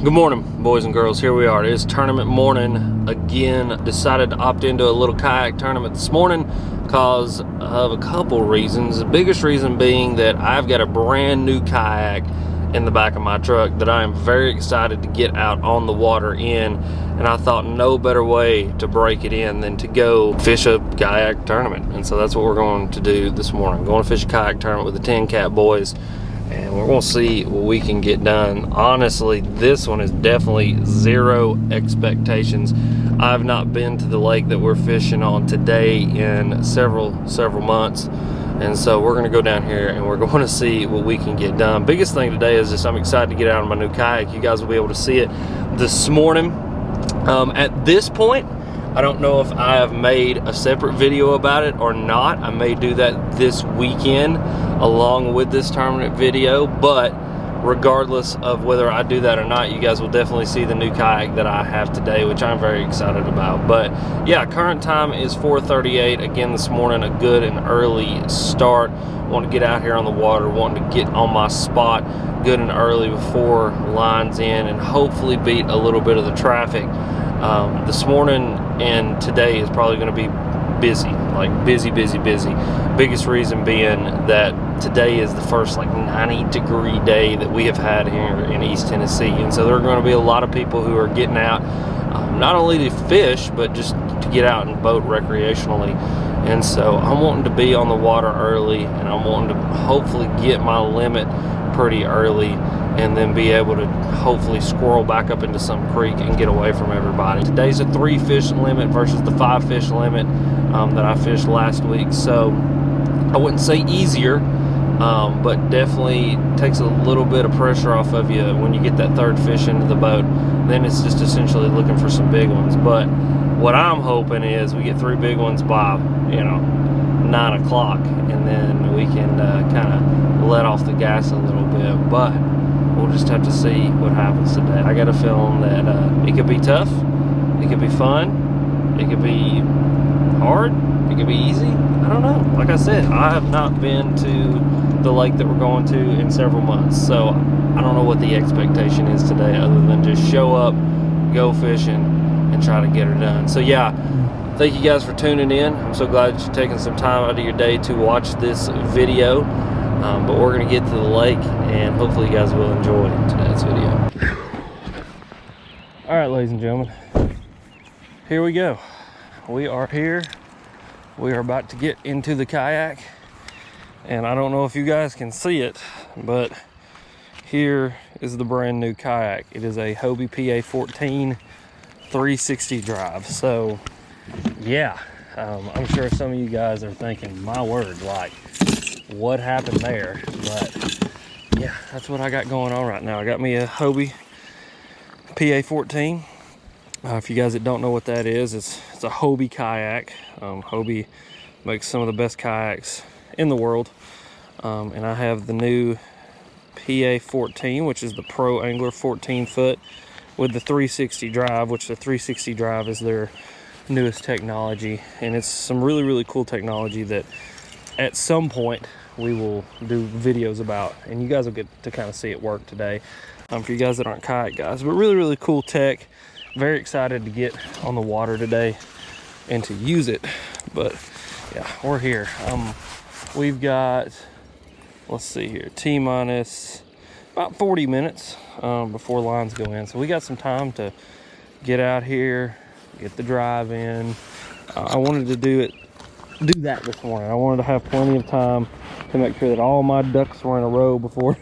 Good morning, boys and girls. Here we are. It is tournament morning again. Decided to opt into a little kayak tournament this morning because of a couple reasons. The biggest reason being that I've got a brand new kayak in the back of my truck that I am very excited to get out on the water in, and I thought no better way to break it in than to go fish a kayak tournament. And so that's what we're going to do this morning. I'm going to fish a kayak tournament with the 10 Cat boys, and we're going to see what we can get done. Honestly, this one is definitely zero expectations. I've not been to the lake that we're fishing on today in several months, and so we're going to go down here and we're going to see what we can get done. Biggest thing today is just I'm excited to get out on my new kayak. You guys will be able to see it this morning. At this point, I don't know if I have made a separate video about it or not. I may do that this weekend along with this tournament video, but regardless of whether I do that or not, you guys will definitely see the new kayak that I have today, which I'm very excited about. But yeah, current time is 4:38. Again, this morning, a good and early start. Want to get out here on the water, wanting to get on my spot good and early before lines in and hopefully beat a little bit of the traffic. This morning and today is probably going to be busy, like busy. Biggest reason being that today is the first like 90-degree day that we have had here in East Tennessee, and so there are going to be a lot of people who are getting out not only to fish but just to get out and boat recreationally. And so I'm wanting to be on the water early, and I'm wanting to hopefully get my limit pretty early and then be able to hopefully squirrel back up into some creek and get away from everybody. Today's a 3-fish limit versus the 5-fish limit that I fished last week, so I wouldn't say easier, but definitely takes a little bit of pressure off of you when you get that third fish into the boat. Then it's just essentially looking for some big ones. But what I'm hoping is we get 3 big ones by 9 o'clock, and then we can kind of let off the gas a little bit. But we'll just have to see what happens today. I got a feeling that it could be tough, it could be fun, it could be hard, it could be easy. I don't know. Like I said, I have not been to the lake that we're going to in several months, so I don't know what the expectation is today other than just show up, go fishing, and try to get her done. So yeah, thank you guys for tuning in. I'm so glad that you're taking some time out of your day to watch this video. But we're going to get to the lake, and hopefully you guys will enjoy today's video. All right, ladies and gentlemen, here we go. We are here. We are about to get into the kayak, and I don't know if you guys can see it, but here is the brand new kayak. It is a Hobie PA14 360 drive. So yeah, I'm sure some of you guys are thinking, my word, like, what happened there? But yeah, that's what I got going on right now. I got me a Hobie PA14. If you guys that don't know what that is, it's a Hobie kayak. Hobie makes some of the best kayaks in the world, and I have the new PA14, which is the Pro Angler 14-foot with the 360 drive, which the 360 drive is their newest technology, and it's some really cool technology that at some point we will do videos about, and you guys will get to kind of see it work today, for you guys that aren't kayak guys. But really cool tech. Very excited to get on the water today and to use it. But yeah, we're here. We've got, let's see here, T-minus about 40 minutes before lines go in, so we got some time to get out here, get the drive in. I wanted to do that this morning. I wanted to have plenty of time to make sure that all my ducks were in a row before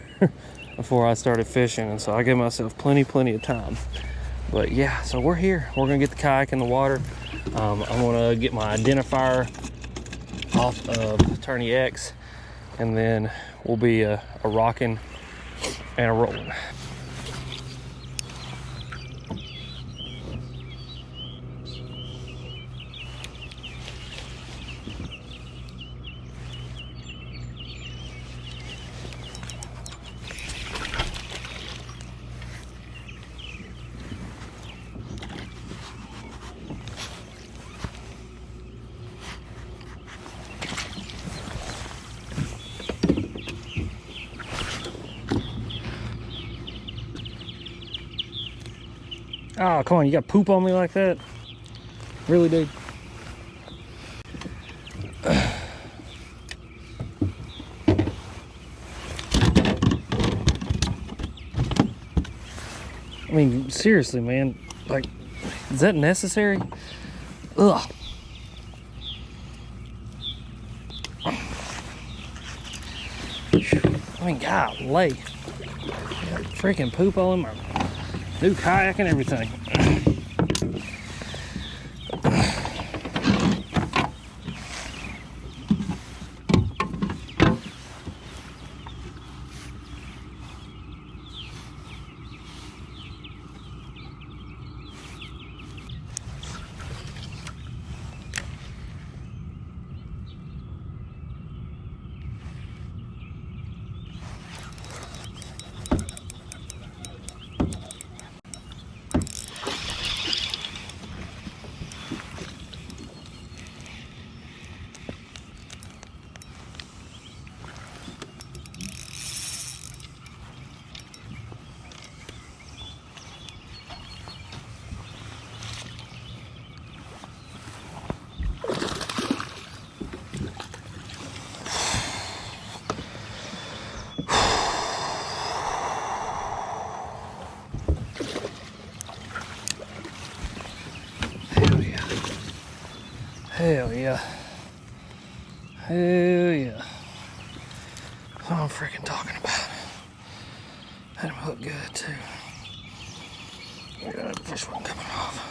I started fishing, and so I gave myself plenty of time. But yeah, so we're here. We're gonna get the kayak in the water. I'm gonna get my identifier off of Tourney X, and then we'll be a rocking and a rolling. Oh, come on, you got poop on me like that? Really, dude? I mean, seriously, man. Like, is that necessary? Ugh. I mean, golly. Freaking poop all in my new kayak and everything. Hell yeah. Hell yeah. That's what I'm freaking talking about. Had him hook good too. Yeah, that fish wasn't coming off.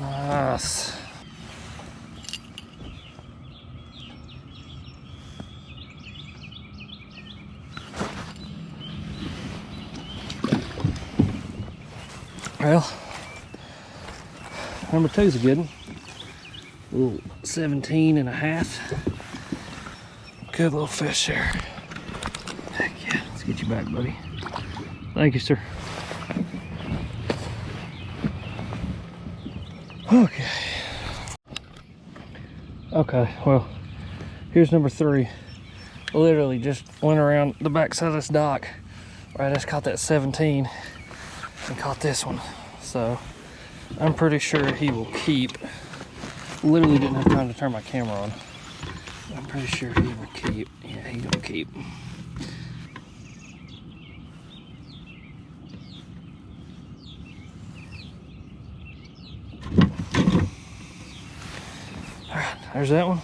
Nice. Well, number two's a good one. A little 17 and a half. Good little fish there. Heck yeah. Let's get you back, buddy. Thank you, sir. Okay. Okay, well, here's number three. Literally just went around the back side of this dock. Right, I just caught that 17 and caught this one. So I'm pretty sure he will keep. Literally didn't have time to turn my camera on. I'm pretty sure he will keep. Yeah, he will keep. All right, there's that one.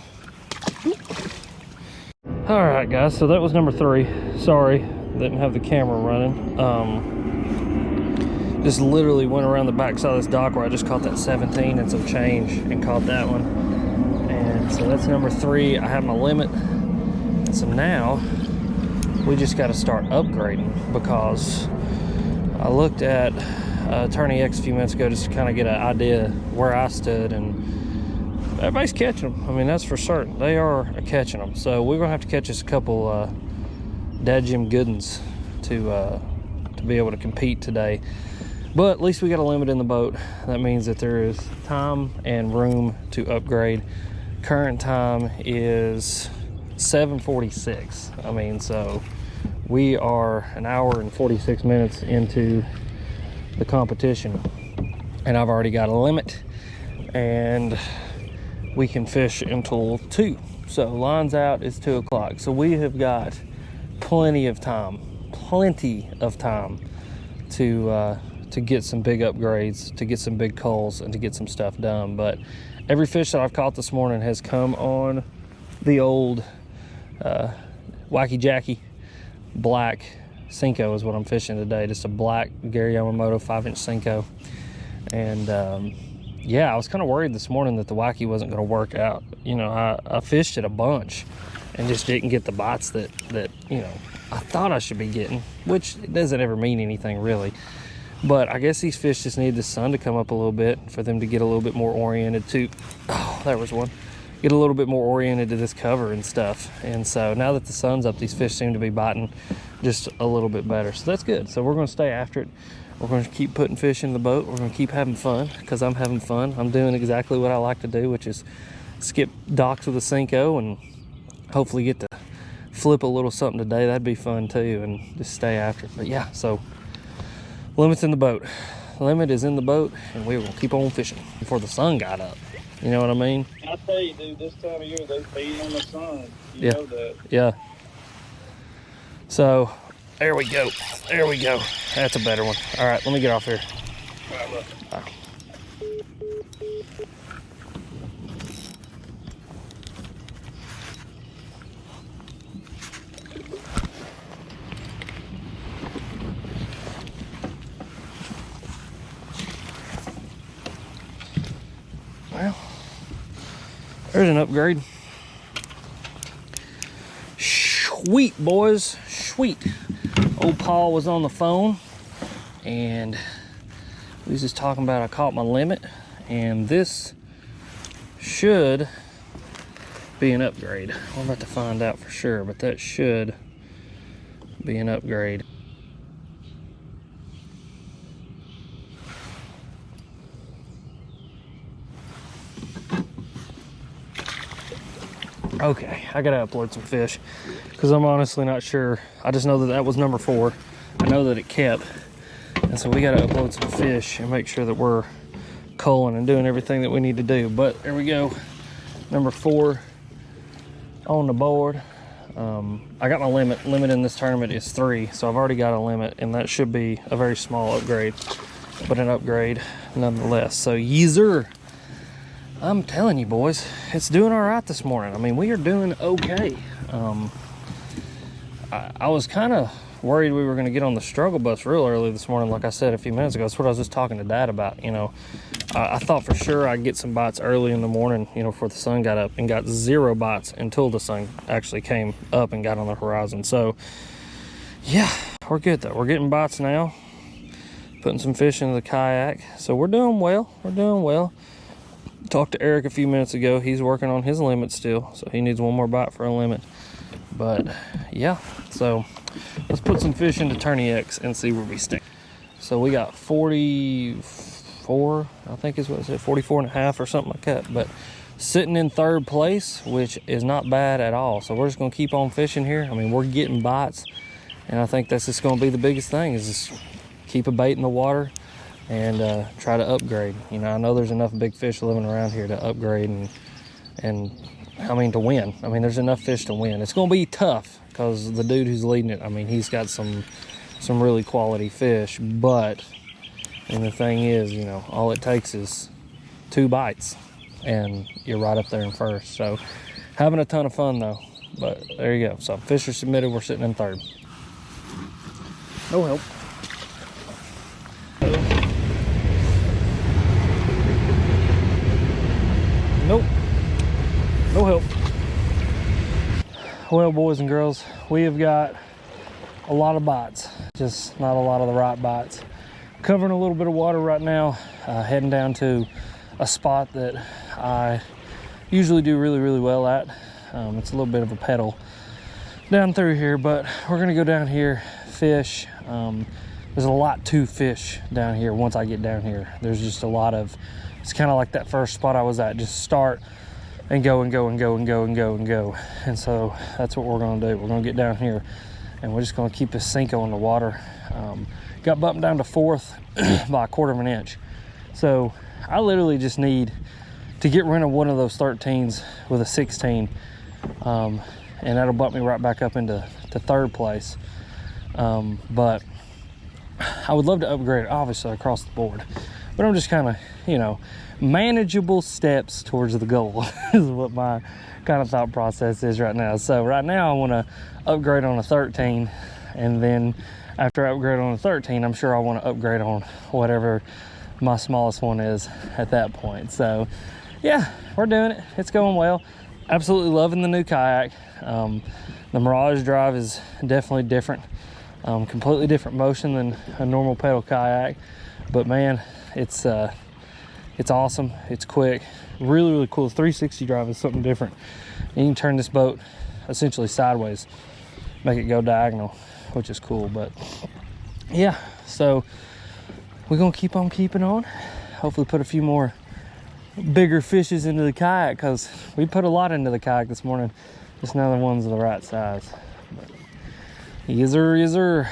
All right, guys, so that was number three. Sorry, didn't have the camera running. Just literally went around the back side of this dock where I just caught that 17 and some change and caught that one. And so that's number three. I have my limit. So now we just got to start upgrading, because I looked at Attorney X a few minutes ago just to kind of get an idea where I stood, and everybody's catching them. I mean, that's for certain. They are catching them. So we're gonna have to catch us a couple dadgum good ones to be able to compete today. But at least we got a limit in the boat. That means that there is time and room to upgrade. Current time is 7:46. I mean, so we are an hour and 46 minutes into the competition, and I've already got a limit, and we can fish until 2. So lines out is 2 o'clock. So we have got plenty of time to get some big upgrades, to get some big culls, and to get some stuff done. But every fish that I've caught this morning has come on the old Wacky Jacky black Senko is what I'm fishing today. Just a black Gary Yamamoto 5-inch Senko. And yeah, I was kind of worried this morning that the Wacky wasn't going to work out. You know, I fished it a bunch and just didn't get the bites that you know, I thought I should be getting, which doesn't ever mean anything really. But I guess these fish just need the sun to come up a little bit for them to get a little bit more oriented to, oh, there was one, get a little bit more oriented to this cover and stuff. And so now that the sun's up, these fish seem to be biting just a little bit better. So that's good. So we're going to stay after it. We're going to keep putting fish in the boat. We're going to keep having fun, because I'm having fun. I'm doing exactly what I like to do, which is skip docks with a Senko and hopefully get to flip a little something today. That'd be fun too, and just stay after it. But yeah, so Limit's in the boat. Limit is in the boat, and we will keep on fishing before the sun got up. You know what I mean? I tell you, dude, this time of year they feed on the sun. You Yeah. know that. Yeah. So, there we go. There we go. That's a better one. All right, let me get off here. All right, look. All right. Well, there's an upgrade. Sweet, boys, sweet. Old Paul was on the phone, and we was just talking about I caught my limit, and this should be an upgrade. We're about to find out for sure, but that should be an upgrade. Okay, I gotta upload some fish because I'm honestly not sure. I just know that that was number 4. I know that it kept, and so we gotta upload some fish and make sure that we're culling and doing everything that we need to do. But there we go, number 4 on the board. I got my limit. Limit in this tournament is 3, so I've already got a limit, and that should be a very small upgrade, but an upgrade nonetheless. So yeezer. I'm telling you, boys, it's doing all right this morning. I mean, we are doing okay. I was kind of worried we were going to get on the struggle bus real early this morning, like I said a few minutes ago. That's what I was just talking to Dad about. You know, I thought for sure I'd get some bites early in the morning, you know, before the sun got up, and got 0 bites until the sun actually came up and got on the horizon. So, yeah, we're good, though. We're getting bites now, putting some fish into the kayak. So we're doing well. We're doing well. Talked to Eric a few minutes ago. He's working on his limit still, so he needs one more bite for a limit. But yeah, so let's put some fish into Tourney X and see where we stick. So we got 44, I think is what it said, 44 and a half or something like that. But sitting in 3rd place, which is not bad at all. So we're just gonna keep on fishing here. I mean, we're getting bites, and I think that's just gonna be the biggest thing, is just keep a bait in the water and try to upgrade. You know, I know there's enough big fish living around here to upgrade and I mean, to win. I mean, there's enough fish to win. It's going to be tough because the dude who's leading it, I mean, he's got some really quality fish, but, and the thing is, you know, all it takes is 2 bites and you're right up there in 1st. So having a ton of fun though, but there you go. So fish are submitted, we're sitting in 3rd. No help. Nope, no help. Well, boys and girls, we have got a lot of bites, just not a lot of the right bites. Covering a little bit of water right now, heading down to a spot that I usually do really, really well at. It's a little bit of a pedal down through here, but we're gonna go down here, fish. There's a lot to fish down here once I get down here. There's just a lot of, it's kind of like that first spot I was at, just start and go and go and go and go and go and go. And so that's what we're gonna do. We're gonna get down here and we're just gonna keep this Cinco in the water. Got bumped down to 4th by 1/4 inch. So I literally just need to get rid of one of those 13s with a 16. And that'll bump me right back up into 3rd place. But I would love to upgrade, obviously, across the board. But I'm just kind of, you know, manageable steps towards the goal is what my kind of thought process is right now. So right now I want to upgrade on a 13, and then after I upgrade on a 13, I'm sure I want to upgrade on whatever my smallest one is at that point. So yeah, we're doing it. It's going well. Absolutely loving the new kayak. The Mirage drive is definitely different. Completely different motion than a normal pedal kayak, but man, it's awesome. It's quick, really, really cool. 360 drive is something different. And you can turn this boat essentially sideways, make it go diagonal, which is cool. But yeah, so we're gonna keep on keeping on. Hopefully put a few more bigger fishes into the kayak, because we put a lot into the kayak this morning, just none of the ones of the right size. But yes sir, yes sir.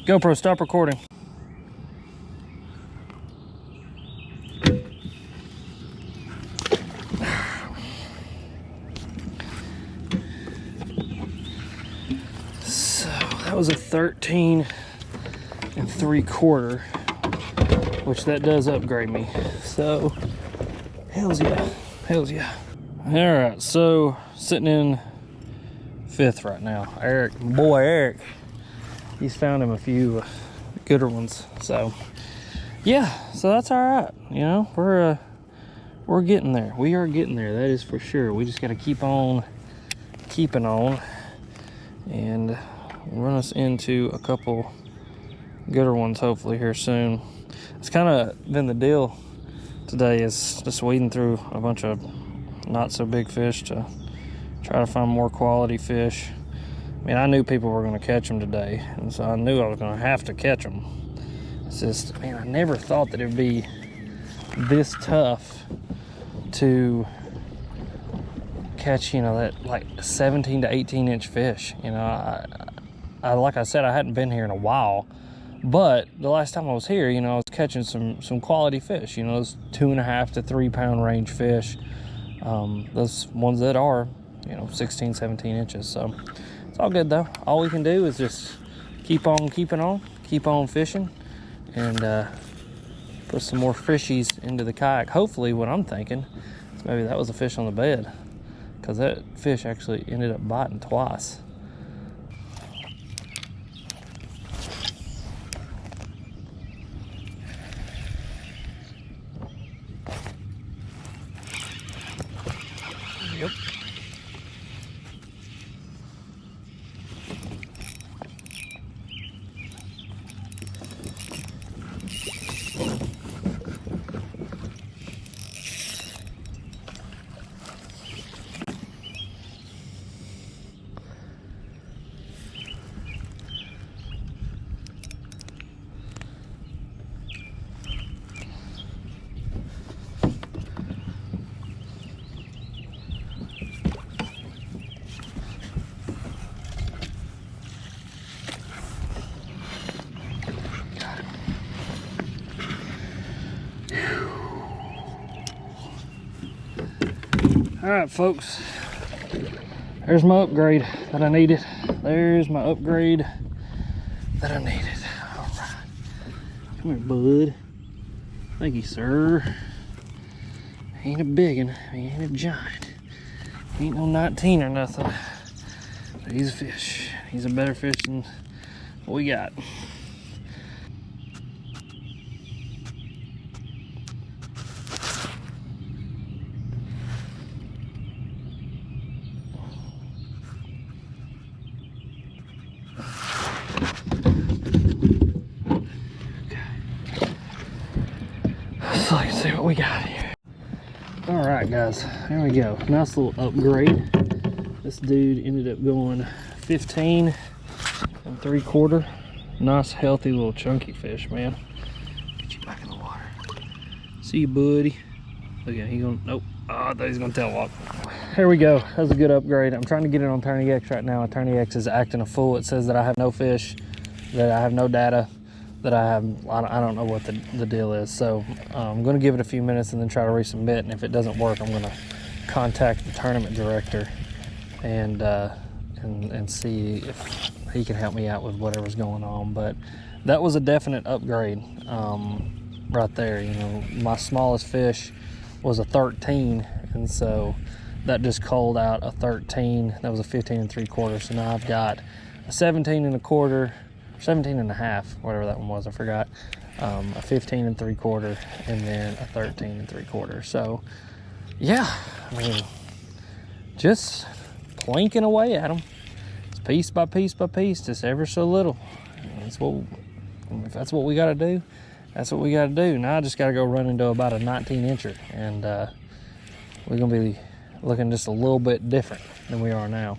GoPro, stop recording. So that was a 13 3/4, which that does upgrade me. So hells yeah, hells yeah. All right, so sitting in 5th right now. Eric, he's found him a few gooder ones. So yeah, so that's all right. You know, we're getting there. We are getting there, that is for sure. We just got to keep on keeping on and run us into a couple gooder ones hopefully here soon. It's kind of been the deal today, is just wading through a bunch of not so big fish to try to find more quality fish. I mean, I knew people were going to catch them today, and so I knew I was going to have to catch them. It's just, man, I never thought that it would be this tough to catch, you know, that like 17 to 18 inch fish. You know, I like I said, I hadn't been here in a while, but the last time I was here, you know, I was catching some quality fish, you know, those 2.5 to 3 pound range fish. Those ones that are, you know, 16, 17 inches. So it's all good though. All we can do is just keep on keeping on, keep on fishing, and put some more fishies into the kayak. Hopefully, what I'm thinking is maybe that was a fish on the bed, because that fish actually ended up biting twice. Yep. All right, folks, there's my upgrade that I needed. There's my upgrade that I needed. All right, come here, bud. Thank you, sir. He ain't a big one, he ain't a giant. He ain't no 19 or nothing, but he's a fish. He's a better fish than what we got. So let's see what we got here. All right, guys, here we go. Nice little upgrade. This dude ended up going 15 3/4. Nice, healthy little chunky fish, man. Get you back in the water. See you, buddy. Look at, he gonna, nope. Oh, I thought he was gonna tail walk. Here we go. That's a good upgrade. I'm trying to get it on KAYAKS right now. KAYAKS is acting a fool. It says that I have no fish, that I have no data, that I don't know what the deal is. So I'm going to give it a few minutes and then try to resubmit, and if it doesn't work, I'm going to contact the tournament director and see if he can help me out with whatever's going on. But that was a definite upgrade right there. You know, my smallest fish was a 13, and so that just called out a 13. That was a 15 3/4. So now I've got a 17 1/4, 17 1/2, whatever that one was, I forgot. A 15 3/4, and then a 13 3/4. So yeah, I mean, just planking away at them. It's piece by piece by piece, just ever so little. That's what, if that's what we got to do, that's what we got to do. Now I just got to go run into about a 19 incher, and we're gonna be looking just a little bit different than we are now.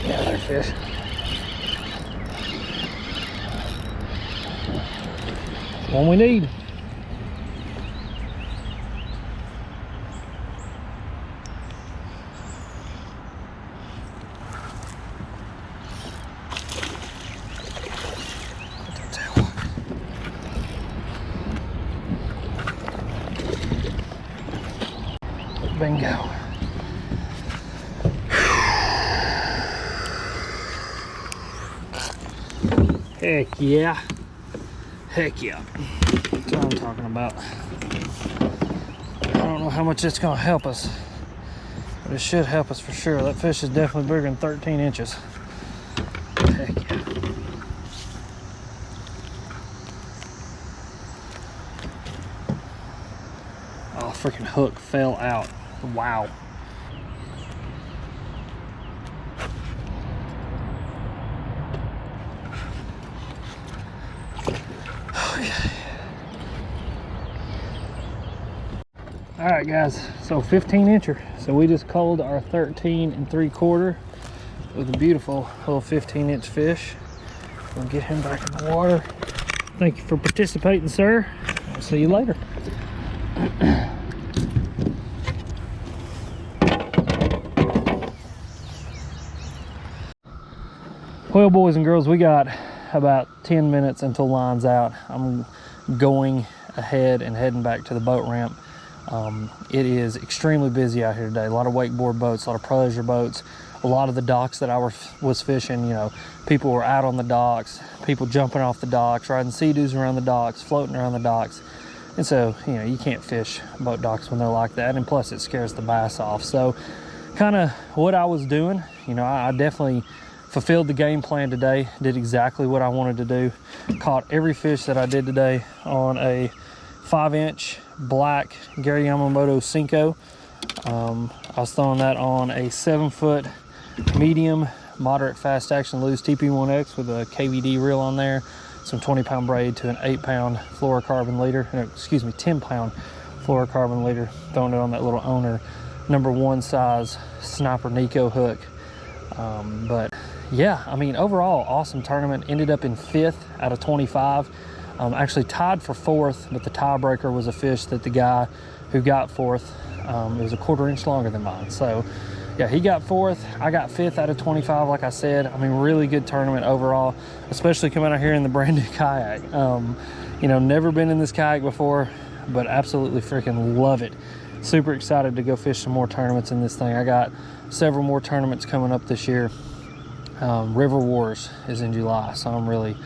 Yeah, they're fish. One we need. and go. Heck yeah. Heck yeah. That's what I'm talking about. I don't know how much it's gonna help us, but it should help us for sure. That fish is definitely bigger than 13 inches. Heck yeah. Oh, freaking hook fell out. Wow. Okay. All right, guys, so 15 incher. So we just culled our 13 3/4 with a beautiful little 15-inch fish. We'll get him back in the water. Thank you for participating, sir. I'll see you later. Well, boys and girls, we got about 10 minutes until line's out. I'm going ahead and heading back to the boat ramp. It is extremely busy out here today. A lot of wakeboard boats, a lot of pleasure boats. A lot of the docks that I was fishing, you know, people were out on the docks, people jumping off the docks, riding sea-doos around the docks, floating around the docks. And so, you know, you can't fish boat docks when they're like that. And plus, it scares the bass off. So, kind of what I was doing, you know, I definitely fulfilled the game plan today, did exactly what I wanted to do. Caught every fish that I did today on a 5-inch black Gary Yamamoto Cinco. I was throwing that on a 7-foot medium moderate fast action loose TP1X with a KVD reel on there, some 20-pound braid to an 8-pound fluorocarbon leader, no, excuse me, 10-pound fluorocarbon leader, throwing it on that little owner #1 size Sniper Nico hook. But yeah, I mean, overall, awesome tournament. Ended up in 5th out of 25. Actually tied for 4th, but the tiebreaker was a fish that the guy who got 4th, it was a 1/4 inch longer than mine. So yeah, he got 4th, I got 5th out of 25, like I said. I mean, really good tournament overall, especially coming out here in the brand new kayak. You know, never been in this kayak before, but absolutely freaking love it. Super excited to go fish some more tournaments in this thing. I got several more tournaments coming up this year. River Wars is in July, so I'm really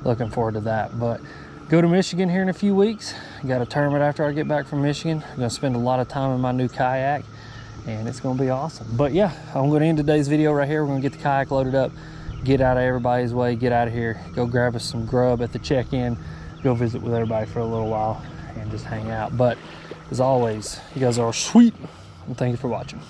looking forward to that. But go to Michigan here in a few weeks. Got a tournament after I get back from Michigan. I'm gonna spend a lot of time in my new kayak, and it's gonna be awesome. But yeah, I'm gonna end today's video right here. We're gonna get the kayak loaded up, get out of everybody's way, get out of here, go grab us some grub at the check-in, go visit with everybody for a little while, and just hang out. But as always, you guys are sweet, and thank you for watching.